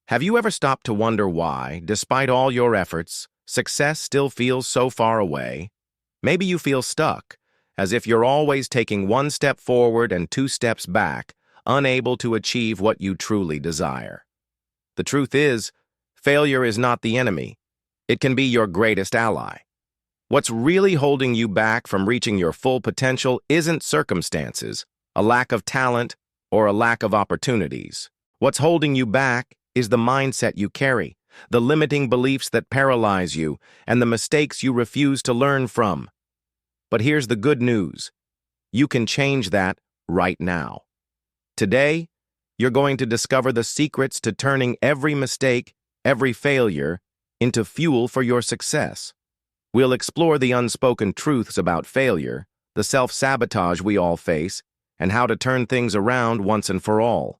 Have you ever stopped to wonder why, despite all your efforts, success still feels so far away? Maybe you feel stuck, as if you're always taking one step forward and two steps back, unable to achieve what you truly desire. The truth is, failure is not the enemy. It can be your greatest ally. What's really holding you back from reaching your full potential isn't circumstances, a lack of talent, or a lack of opportunities. What's holding you back is the mindset you carry, the limiting beliefs that paralyze you, and the mistakes you refuse to learn from. But here's the good news. You can change that right now. Today, you're going to discover the secrets to turning every mistake, every failure, into fuel for your success. We'll explore the unspoken truths about failure, the self-sabotage we all face, and how to turn things around once and for all.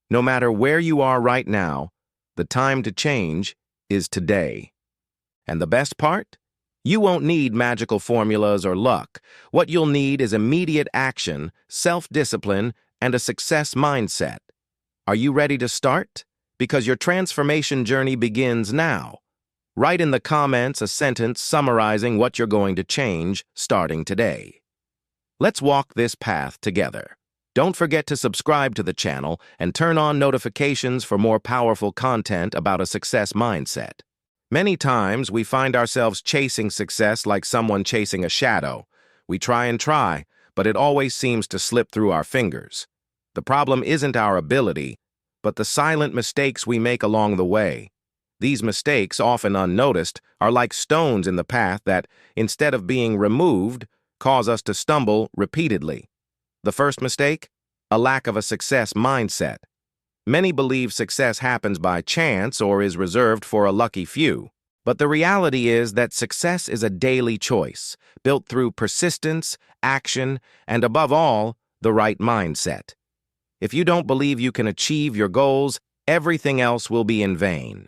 No matter where you are right now, the time to change is today. And the best part? You won't need magical formulas or luck. What you'll need is immediate action, self-discipline, and a success mindset. Are you ready to start? Because your transformation journey begins now. Write in the comments a sentence summarizing what you're going to change starting today. Let's walk this path together. Don't forget to subscribe to the channel and turn on notifications for more powerful content about a success mindset. Many times we find ourselves chasing success like someone chasing a shadow. We try, but it always seems to slip through our fingers. The problem isn't our ability, but the silent mistakes we make along the way. These mistakes, often unnoticed, are like stones in the path that, instead of being removed, cause us to stumble repeatedly. The first mistake? A lack of a success mindset. Many believe success happens by chance or is reserved for a lucky few. But the reality is that success is a daily choice, built through persistence, action, and above all, the right mindset. If you don't believe you can achieve your goals, everything else will be in vain.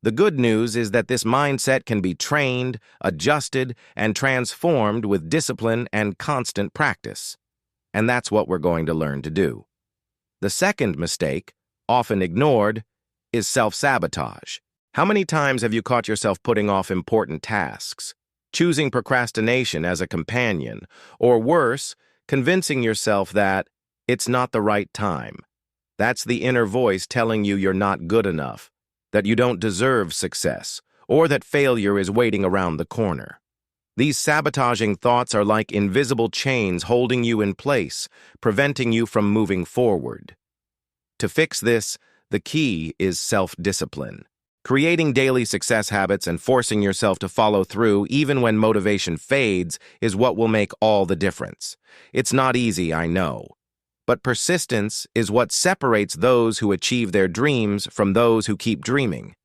The good news is that this mindset can be trained, adjusted, and transformed with discipline and constant practice. And that's what we're going to learn to do. The second mistake, often ignored, is self-sabotage. How many times have you caught yourself putting off important tasks, choosing procrastination as a companion, or worse, convincing yourself that it's not the right time? That's the inner voice telling you you're not good enough, that you don't deserve success, or that failure is waiting around the corner. These sabotaging thoughts are like invisible chains holding you in place, preventing you from moving forward. To fix this, the key is self-discipline. Creating daily success habits and forcing yourself to follow through even when motivation fades is what will make all the difference. It's not easy, I know. But persistence is what separates those who achieve their dreams from those who keep dreaming.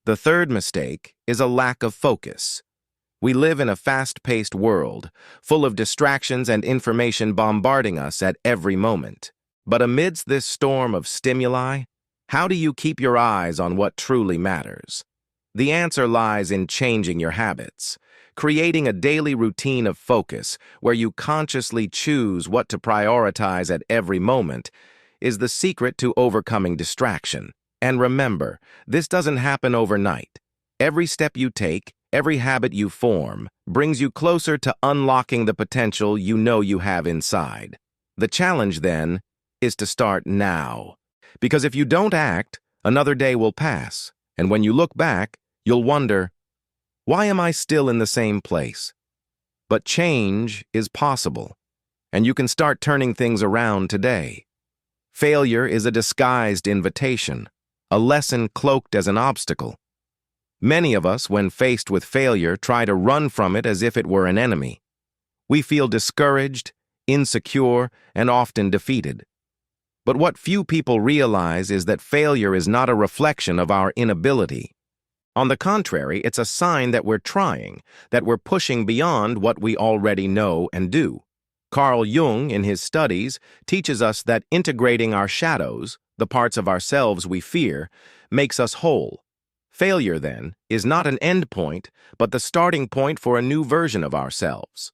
The third mistake is a lack of focus. We live in a fast-paced world, full of distractions and information bombarding us at every moment. But amidst this storm of stimuli, how do you keep your eyes on what truly matters? The answer lies in changing your habits. Creating a daily routine of focus where you consciously choose what to prioritize at every moment is the secret to overcoming distraction. And remember, this doesn't happen overnight. Every step you take, every habit you form, brings you closer to unlocking the potential you know you have inside. The challenge, then, is to start now. Because if you don't act, another day will pass, and when you look back, you'll wonder, why am I still in the same place? But change is possible, and you can start turning things around today. Failure is a disguised invitation, a lesson cloaked as an obstacle. Many of us, when faced with failure, try to run from it as if it were an enemy. We feel discouraged, insecure, and often defeated. But what few people realize is that failure is not a reflection of our inability. On the contrary, it's a sign that we're trying, that we're pushing beyond what we already know and do. Carl Jung, in his studies, teaches us that integrating our shadows, the parts of ourselves we fear, makes us whole. Failure, then, is not an end point, but the starting point for a new version of ourselves.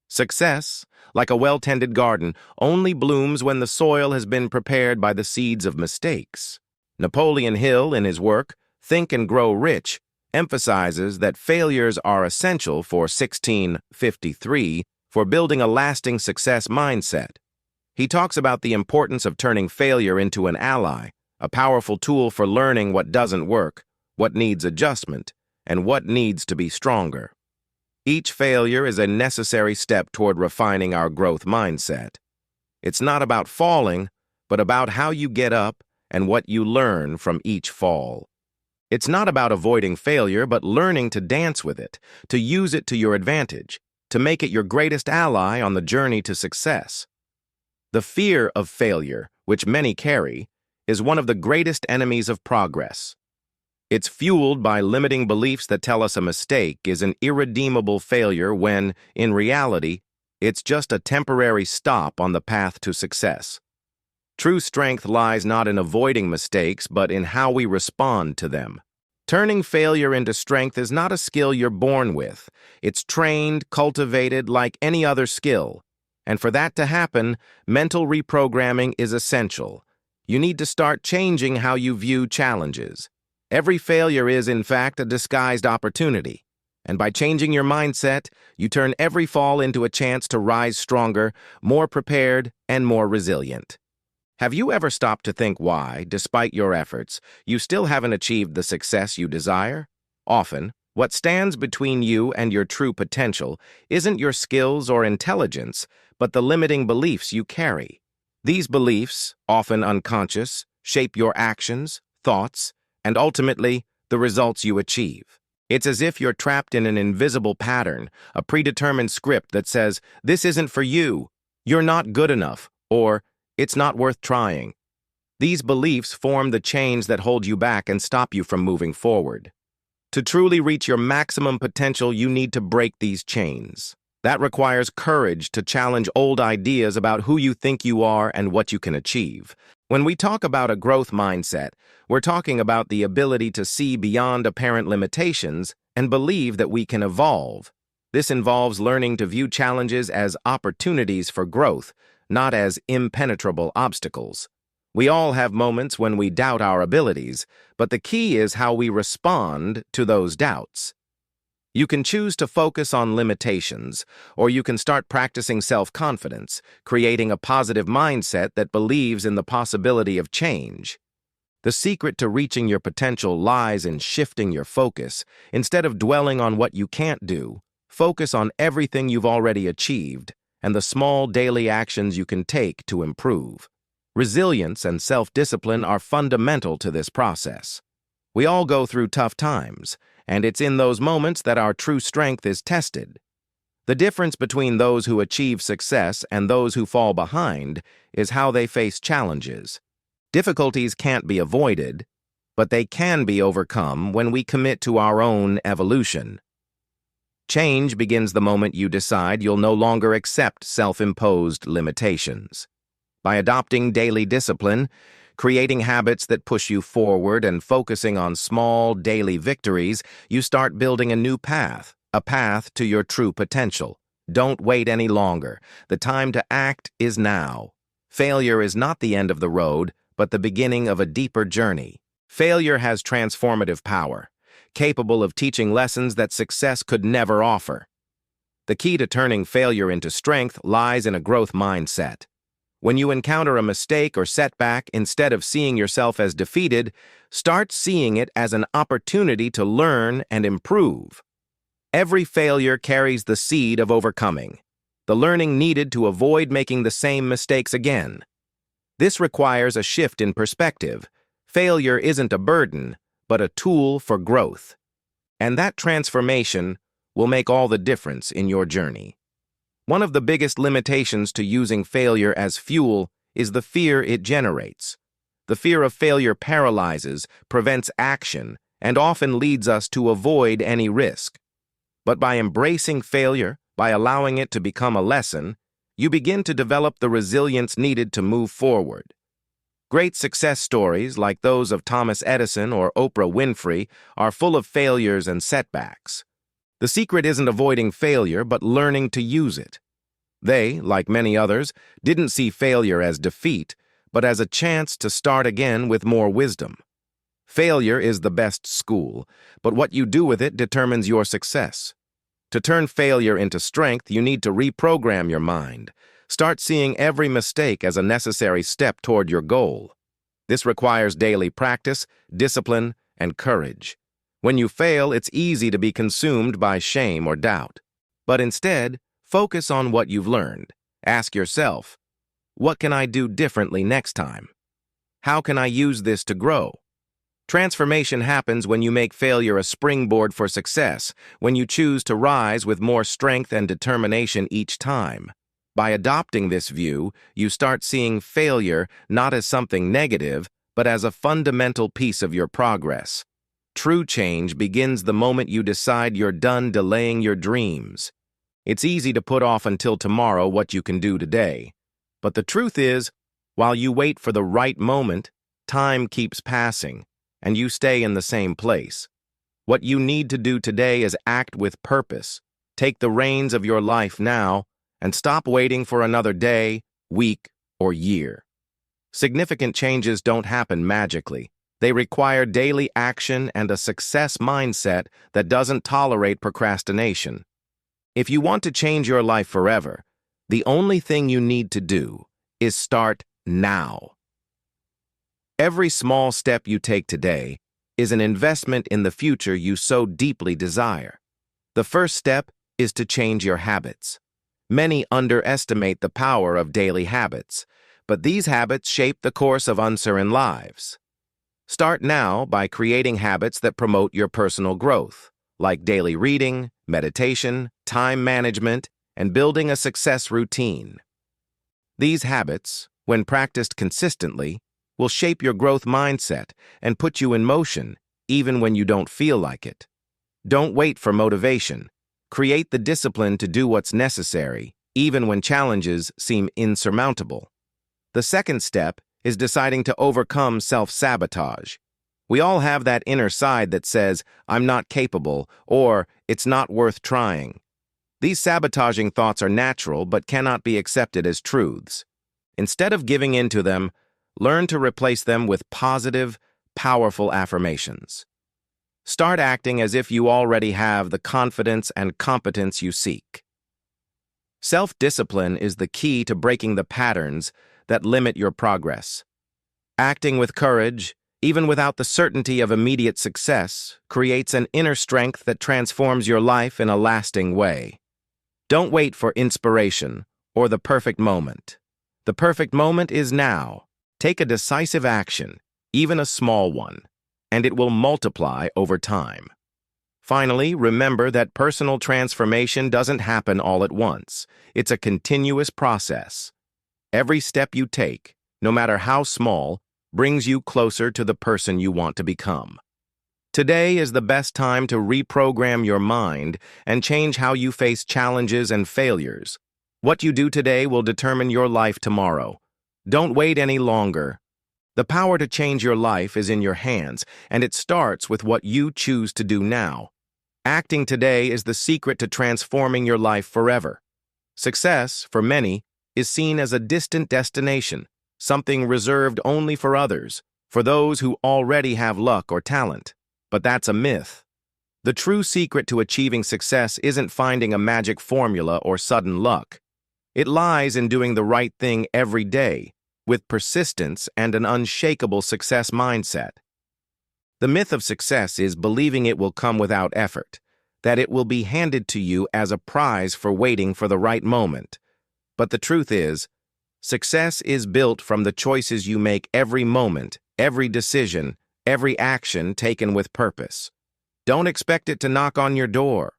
Success, like a well-tended garden, only blooms when the soil has been prepared by the seeds of mistakes. Napoleon Hill, in his work, Think and Grow Rich, emphasizes that failures are essential for 1653 for building a lasting success mindset. He talks about the importance of turning failure into an ally, a powerful tool for learning what doesn't work, what needs adjustment, and what needs to be stronger. Each failure is a necessary step toward refining our growth mindset. It's not about falling, but about how you get up and what you learn from each fall. It's not about avoiding failure, but learning to dance with it, to use it to your advantage, to make it your greatest ally on the journey to success. The fear of failure, which many carry, is one of the greatest enemies of progress. It's fueled by limiting beliefs that tell us a mistake is an irredeemable failure when, in reality, it's just a temporary stop on the path to success. True strength lies not in avoiding mistakes, but in how we respond to them. Turning failure into strength is not a skill you're born with. It's trained, cultivated like any other skill. And for that to happen, mental reprogramming is essential. You need to start changing how you view challenges. Every failure is, in fact, a disguised opportunity. And by changing your mindset, you turn every fall into a chance to rise stronger, more prepared, and more resilient. Have you ever stopped to think why, despite your efforts, you still haven't achieved the success you desire? Often, what stands between you and your true potential isn't your skills or intelligence, but the limiting beliefs you carry. These beliefs, often unconscious, shape your actions, thoughts, and ultimately, the results you achieve. It's as if you're trapped in an invisible pattern, a predetermined script that says, "This isn't for you," "You're not good enough," or "It's not worth trying." These beliefs form the chains that hold you back and stop you from moving forward. To truly reach your maximum potential, you need to break these chains. That requires courage to challenge old ideas about who you think you are and what you can achieve. When we talk about a growth mindset, we're talking about the ability to see beyond apparent limitations and believe that we can evolve. This involves learning to view challenges as opportunities for growth, not as impenetrable obstacles. We all have moments when we doubt our abilities, but the key is how we respond to those doubts. You can choose to focus on limitations, or you can start practicing self-confidence, creating a positive mindset that believes in the possibility of change. The secret to reaching your potential lies in shifting your focus. Instead of dwelling on what you can't do, focus on everything you've already achieved and the small daily actions you can take to improve. Resilience and self-discipline are fundamental to this process. We all go through tough times, and it's in those moments that our true strength is tested. The difference between those who achieve success and those who fall behind is how they face challenges. Difficulties can't be avoided, but they can be overcome when we commit to our own evolution. Change begins the moment you decide you'll no longer accept self-imposed limitations. By adopting daily discipline, creating habits that push you forward, and focusing on small daily victories, you start building a new path, a path to your true potential. Don't wait any longer. The time to act is now. Failure is not the end of the road, but the beginning of a deeper journey. Failure has transformative power, capable of teaching lessons that success could never offer. The key to turning failure into strength lies in a growth mindset. When you encounter a mistake or setback, instead of seeing yourself as defeated, start seeing it as an opportunity to learn and improve. Every failure carries the seed of overcoming, the learning needed to avoid making the same mistakes again. This requires a shift in perspective. Failure isn't a burden, but a tool for growth. And that transformation will make all the difference in your journey. One of the biggest limitations to using failure as fuel is the fear it generates. The fear of failure paralyzes, prevents action, and often leads us to avoid any risk. But by embracing failure, by allowing it to become a lesson, you begin to develop the resilience needed to move forward. Great success stories, like those of Thomas Edison or Oprah Winfrey, are full of failures and setbacks. The secret isn't avoiding failure, but learning to use it. They, like many others, didn't see failure as defeat, but as a chance to start again with more wisdom. Failure is the best school, but what you do with it determines your success. To turn failure into strength, you need to reprogram your mind. Start seeing every mistake as a necessary step toward your goal. This requires daily practice, discipline, and courage. When you fail, it's easy to be consumed by shame or doubt. But instead, focus on what you've learned. Ask yourself, what can I do differently next time? How can I use this to grow? Transformation happens when you make failure a springboard for success, when you choose to rise with more strength and determination each time. By adopting this view, you start seeing failure not as something negative, but as a fundamental piece of your progress. True change begins the moment you decide you're done delaying your dreams. It's easy to put off until tomorrow what you can do today. But the truth is, while you wait for the right moment, time keeps passing, and you stay in the same place. What you need to do today is act with purpose. Take the reins of your life now, and stop waiting for another day, week, or year. Significant changes don't happen magically. They require daily action and a success mindset that doesn't tolerate procrastination. If you want to change your life forever, the only thing you need to do is start now. Every small step you take today is an investment in the future you so deeply desire. The first step is to change your habits. Many underestimate the power of daily habits, but these habits shape the course of uncertain lives. Start now by creating habits that promote your personal growth, like daily reading, meditation, time management, and building a success routine. These habits, when practiced consistently, will shape your growth mindset and put you in motion even when you don't feel like it. Don't wait for motivation. Create the discipline to do what's necessary, even when challenges seem insurmountable. The second step is deciding to overcome self-sabotage. We all have that inner side that says, "I'm not capable," or "it's not worth trying." These sabotaging thoughts are natural but cannot be accepted as truths. Instead of giving in to them, learn to replace them with positive, powerful affirmations. Start acting as if you already have the confidence and competence you seek. Self-discipline is the key to breaking the patterns that limit your progress. Acting with courage, even without the certainty of immediate success, creates an inner strength that transforms your life in a lasting way. Don't wait for inspiration or the perfect moment. The perfect moment is now. Take a decisive action, even a small one, and it will multiply over time. Finally, remember that personal transformation doesn't happen all at once. It's a continuous process. Every step you take, no matter how small, brings you closer to the person you want to become. Today is the best time to reprogram your mind and change how you face challenges and failures. What you do today will determine your life tomorrow. Don't wait any longer. The power to change your life is in your hands, and it starts with what you choose to do now. Acting today is the secret to transforming your life forever. Success, for many, is seen as a distant destination, something reserved only for others, for those who already have luck or talent. But that's a myth. The true secret to achieving success isn't finding a magic formula or sudden luck. It lies in doing the right thing every day, with persistence and an unshakable success mindset. The myth of success is believing it will come without effort, that it will be handed to you as a prize for waiting for the right moment. But the truth is, success is built from the choices you make every moment, every decision, every action taken with purpose. Don't expect it to knock on your door.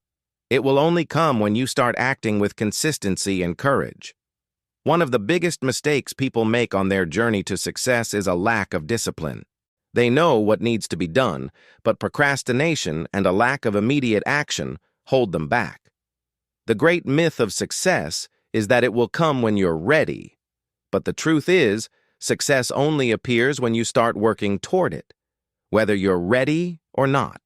It will only come when you start acting with consistency and courage. One of the biggest mistakes people make on their journey to success is a lack of discipline. They know what needs to be done, but procrastination and a lack of immediate action hold them back. The great myth of success is that it will come when you're ready. But the truth is, success only appears when you start working toward it, whether you're ready or not.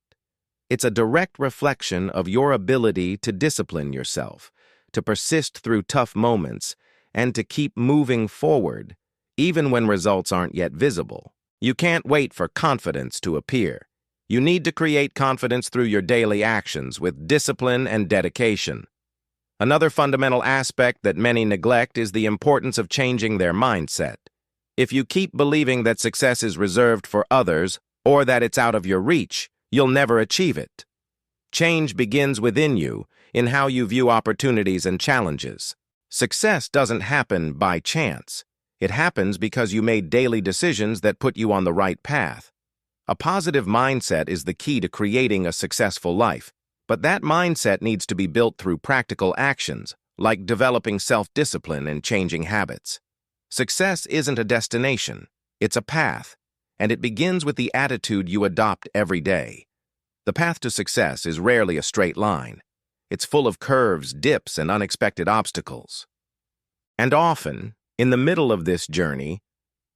It's a direct reflection of your ability to discipline yourself, to persist through tough moments, and to keep moving forward, even when results aren't yet visible. You can't wait for confidence to appear. You need to create confidence through your daily actions with discipline and dedication. Another fundamental aspect that many neglect is the importance of changing their mindset. If you keep believing that success is reserved for others or that it's out of your reach, you'll never achieve it. Change begins within you, in how you view opportunities and challenges. Success doesn't happen by chance. It happens because you made daily decisions that put you on the right path. A positive mindset is the key to creating a successful life, but that mindset needs to be built through practical actions, like developing self-discipline and changing habits. Success isn't a destination, it's a path, and it begins with the attitude you adopt every day. The path to success is rarely a straight line. It's full of curves, dips, and unexpected obstacles. And often, in the middle of this journey,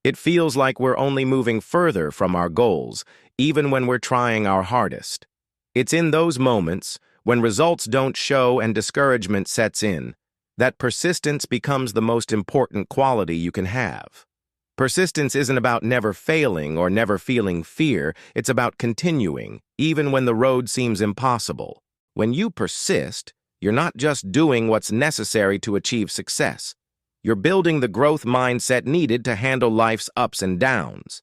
it feels like we're only moving further from our goals, even when we're trying our hardest. It's in those moments, when results don't show and discouragement sets in, that persistence becomes the most important quality you can have. Persistence isn't about never failing or never feeling fear, it's about continuing, even when the road seems impossible. When you persist, you're not just doing what's necessary to achieve success. You're building the growth mindset needed to handle life's ups and downs.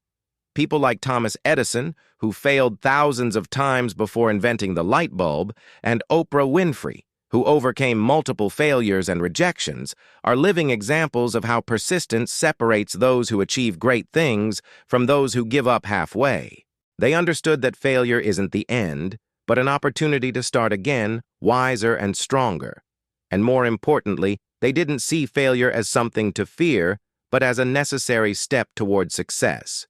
People like Thomas Edison, who failed thousands of times before inventing the light bulb, and Oprah Winfrey, who overcame multiple failures and rejections, are living examples of how persistence separates those who achieve great things from those who give up halfway. They understood that failure isn't the end, but an opportunity to start again, wiser and stronger. And more importantly, they didn't see failure as something to fear, but as a necessary step toward success.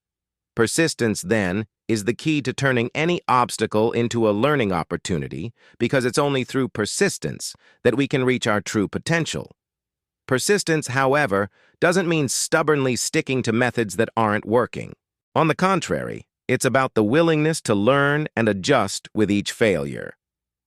Persistence, then, is the key to turning any obstacle into a learning opportunity, because it's only through persistence that we can reach our true potential. Persistence, however, doesn't mean stubbornly sticking to methods that aren't working. On the contrary, it's about the willingness to learn and adjust with each failure.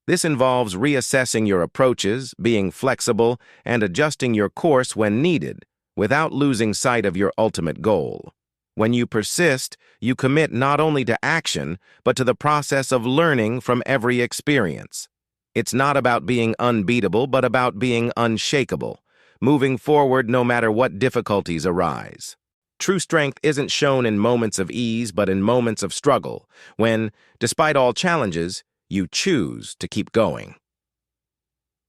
This involves reassessing your approaches, being flexible, and adjusting your course when needed, without losing sight of your ultimate goal. When you persist, you commit not only to action, but to the process of learning from every experience. It's not about being unbeatable, but about being unshakable, moving forward no matter what difficulties arise. True strength isn't shown in moments of ease, but in moments of struggle, when, despite all challenges, you choose to keep going.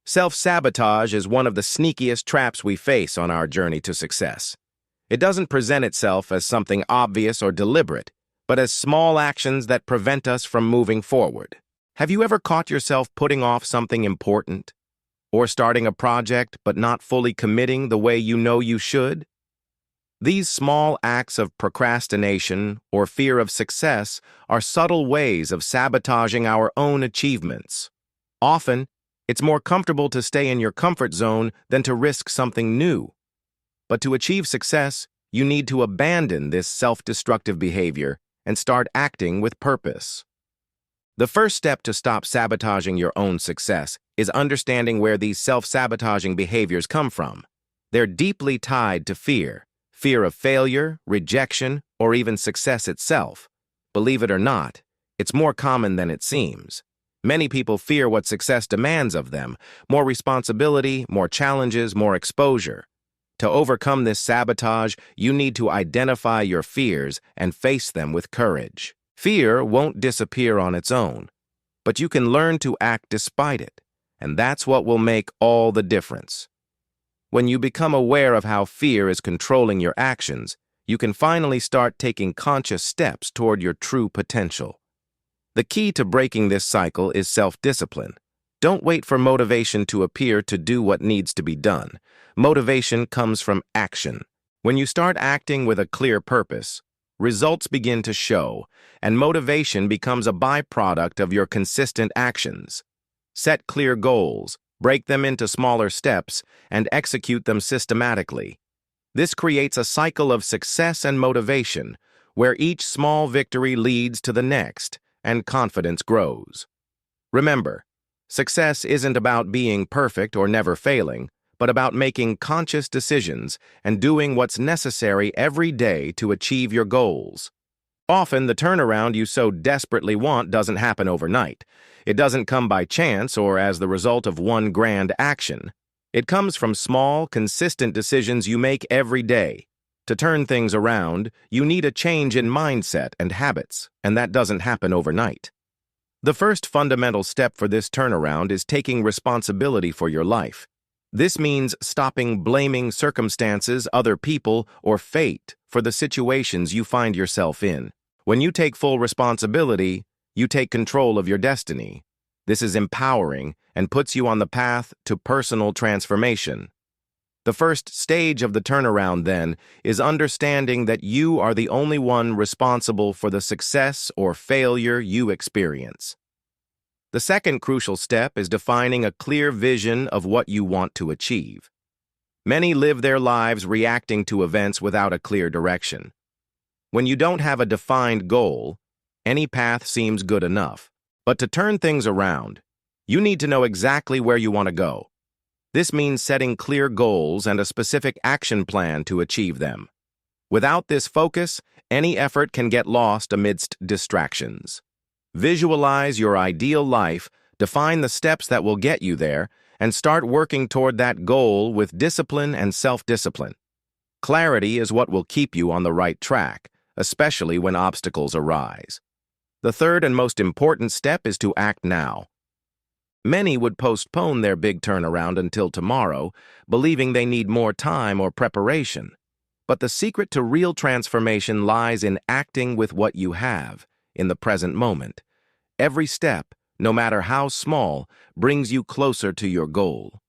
Self-sabotage is one of the sneakiest traps we face on our journey to success. It doesn't present itself as something obvious or deliberate, but as small actions that prevent us from moving forward. Have you ever caught yourself putting off something important? Or starting a project but not fully committing the way you know you should? These small acts of procrastination or fear of success are subtle ways of sabotaging our own achievements. Often, it's more comfortable to stay in your comfort zone than to risk something new. But to achieve success, you need to abandon this self-destructive behavior and start acting with purpose. The first step to stop sabotaging your own success is understanding where these self-sabotaging behaviors come from. They're deeply tied to fear of failure, rejection, or even success itself. Believe it or not, it's more common than it seems. Many people fear what success demands of them: more responsibility, more challenges, more exposure. To overcome this sabotage, you need to identify your fears and face them with courage. Fear won't disappear on its own, but you can learn to act despite it, and that's what will make all the difference. When you become aware of how fear is controlling your actions, you can finally start taking conscious steps toward your true potential. The key to breaking this cycle is self-discipline. Don't wait for motivation to appear to do what needs to be done. Motivation comes from action. When you start acting with a clear purpose, results begin to show, and motivation becomes a byproduct of your consistent actions. Set clear goals, break them into smaller steps, and execute them systematically. This creates a cycle of success and motivation, where each small victory leads to the next, and confidence grows. Remember, success isn't about being perfect or never failing, but about making conscious decisions and doing what's necessary every day to achieve your goals. Often, the turnaround you so desperately want doesn't happen overnight. It doesn't come by chance or as the result of one grand action. It comes from small, consistent decisions you make every day. To turn things around, you need a change in mindset and habits, and that doesn't happen overnight. The first fundamental step for this turnaround is taking responsibility for your life. This means stopping blaming circumstances, other people, or fate for the situations you find yourself in. When you take full responsibility, you take control of your destiny. This is empowering and puts you on the path to personal transformation. The first stage of the turnaround, then, is understanding that you are the only one responsible for the success or failure you experience. The second crucial step is defining a clear vision of what you want to achieve. Many live their lives reacting to events without a clear direction. When you don't have a defined goal, any path seems good enough. But to turn things around, you need to know exactly where you want to go. This means setting clear goals and a specific action plan to achieve them. Without this focus, any effort can get lost amidst distractions. Visualize your ideal life, define the steps that will get you there, and start working toward that goal with discipline and self-discipline. Clarity is what will keep you on the right track, especially when obstacles arise. The third and most important step is to act now. Many would postpone their big turnaround until tomorrow, believing they need more time or preparation. But the secret to real transformation lies in acting with what you have, in the present moment. Every step, no matter how small, brings you closer to your goal.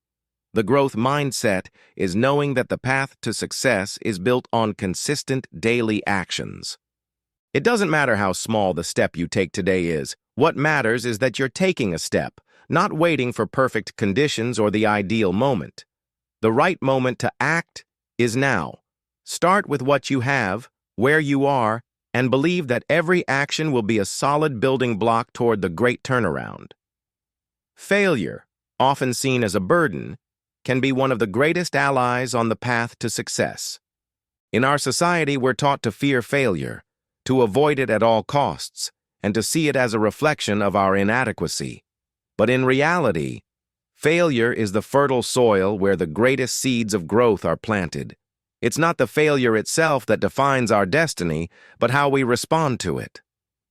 The growth mindset is knowing that the path to success is built on consistent daily actions. It doesn't matter how small the step you take today is. What matters is that you're taking a step, not waiting for perfect conditions or the ideal moment. The right moment to act is now. Start with what you have, where you are, and believe that every action will be a solid building block toward the great turnaround. Failure, often seen as a burden, can be one of the greatest allies on the path to success. In our society, we're taught to fear failure, to avoid it at all costs, and to see it as a reflection of our inadequacy. But in reality, failure is the fertile soil where the greatest seeds of growth are planted. It's not the failure itself that defines our destiny, but how we respond to it.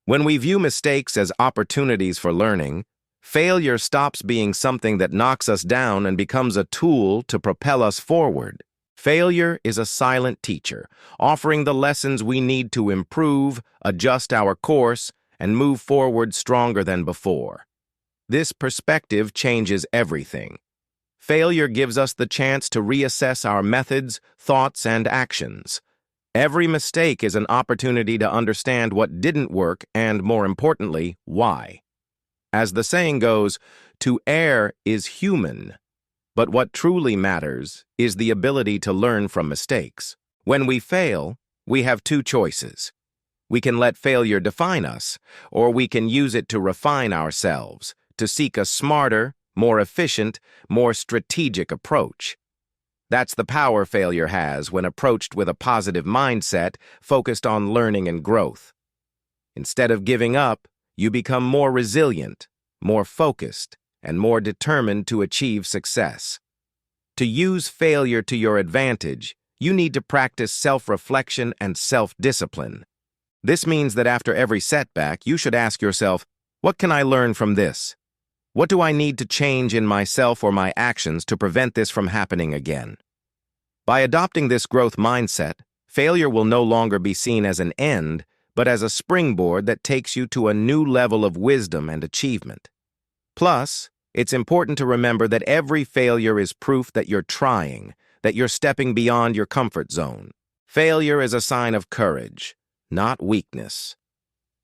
When we view mistakes as opportunities for learning, failure stops being something that knocks us down and becomes a tool to propel us forward. Failure is a silent teacher, offering the lessons we need to improve, adjust our course, and move forward stronger than before. This perspective changes everything. Failure gives us the chance to reassess our methods, thoughts, and actions. Every mistake is an opportunity to understand what didn't work and, more importantly, why. As the saying goes, to err is human. But what truly matters is the ability to learn from mistakes. When we fail, we have two choices. We can let failure define us, or we can use it to refine ourselves, to seek a smarter, more efficient, more strategic approach. That's the power failure has when approached with a positive mindset focused on learning and growth. Instead of giving up, you become more resilient, more focused, and more determined to achieve success. To use failure to your advantage, you need to practice self-reflection and self-discipline. This means that after every setback, you should ask yourself, what can I learn from this? What do I need to change in myself or my actions to prevent this from happening again? By adopting this growth mindset, failure will no longer be seen as an end, but as a springboard that takes you to a new level of wisdom and achievement. Plus, it's important to remember that every failure is proof that you're trying, that you're stepping beyond your comfort zone. Failure is a sign of courage, not weakness.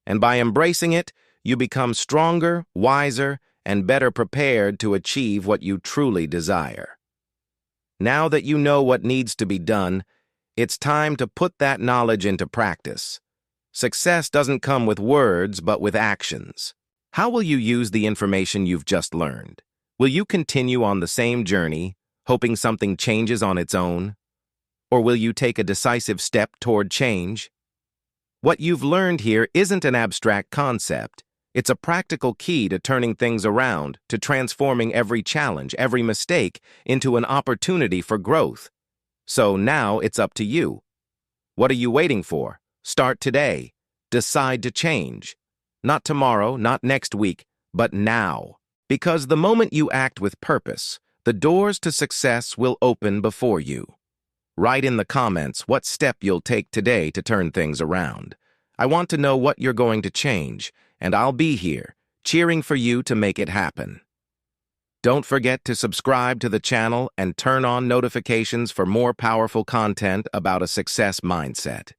And by embracing it, you become stronger, wiser, and better prepared to achieve what you truly desire. Now that you know what needs to be done, it's time to put that knowledge into practice. Success doesn't come with words, but with actions. How will you use the information you've just learned? Will you continue on the same journey, hoping something changes on its own? Or will you take a decisive step toward change? What you've learned here isn't an abstract concept. It's a practical key to turning things around, to transforming every challenge, every mistake, into an opportunity for growth. So now it's up to you. What are you waiting for? Start today. Decide to change. Not tomorrow, not next week, but now. Because the moment you act with purpose, the doors to success will open before you. Write in the comments what step you'll take today to turn things around. I want to know what you're going to change, and I'll be here, cheering for you to make it happen. Don't forget to subscribe to the channel and turn on notifications for more powerful content about a success mindset.